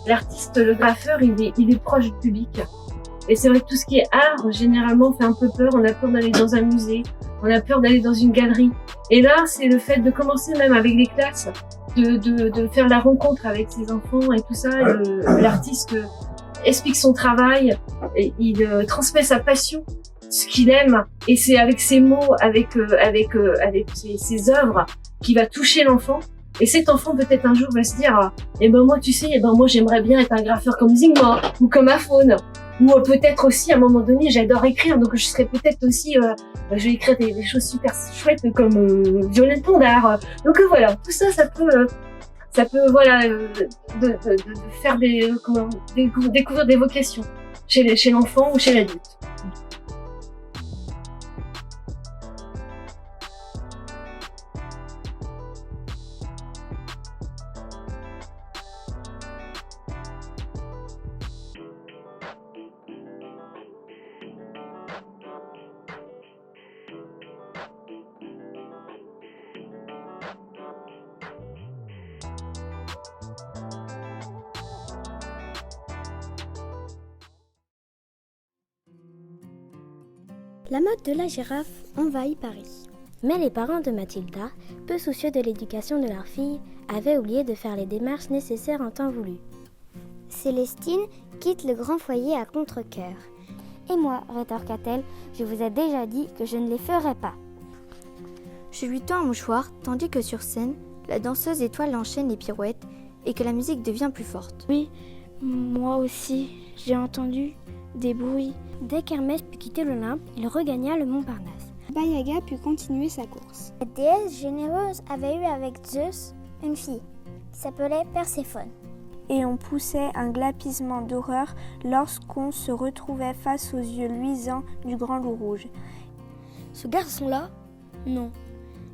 l'artiste, le graffeur, il est proche du public. Et c'est vrai que tout ce qui est art, généralement, fait un peu peur. On a peur d'aller dans un musée, on a peur d'aller dans une galerie. Et là, c'est le fait de commencer même avec les classes, de faire la rencontre avec ses enfants et tout ça. L'artiste explique son travail, et il transmet sa passion, ce qu'il aime, et c'est avec ses mots, avec ses œuvres, qui va toucher l'enfant. Et cet enfant peut-être un jour va se dire, eh ben moi tu sais, eh ben moi j'aimerais bien être un graffeur comme Zingma ou comme Aphone, ou peut-être aussi à un moment donné j'adore écrire, donc je serais peut-être aussi, je vais écrire des choses super chouettes comme Violaine Pondard. Donc voilà, tout ça, ça peut voilà de faire découvrir des vocations chez l'enfant ou chez l'adulte. La mode de la girafe envahit Paris. Mais les parents de Mathilda, peu soucieux de l'éducation de leur fille, avaient oublié de faire les démarches nécessaires en temps voulu. Célestine quitte le grand foyer à contre-cœur. Et moi, rétorqua-t-elle, je vous ai déjà dit que je ne les ferais pas. Je lui tends un mouchoir, tandis que sur scène, la danseuse étoile enchaîne les pirouettes et que la musique devient plus forte. Oui, moi aussi, j'ai entendu des bruits. Dès qu'Hermès put quitter l'Olympe, il regagna le Montparnasse. Baba Yaga put continuer sa course. La déesse généreuse avait eu avec Zeus une fille qui s'appelait Perséphone. Et on poussait un glapissement d'horreur lorsqu'on se retrouvait face aux yeux luisants du grand loup rouge. Ce garçon-là, non.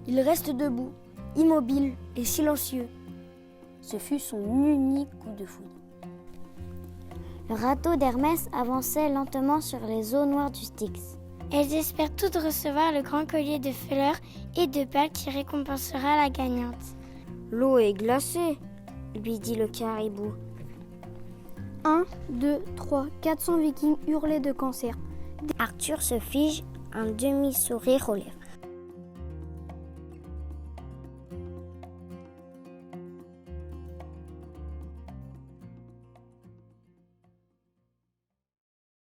Il reste debout, immobile et silencieux. Ce fut son unique coup de foudre. Le râteau d'Hermès avançait lentement sur les eaux noires du Styx. Elles espèrent toutes recevoir le grand collier de fleurs et de perles qui récompensera la gagnante. L'eau est glacée, lui dit le caribou. 1, 2, 3, 400 vikings hurlaient de cancer. Arthur se fige, un demi-sourire aux lèvres.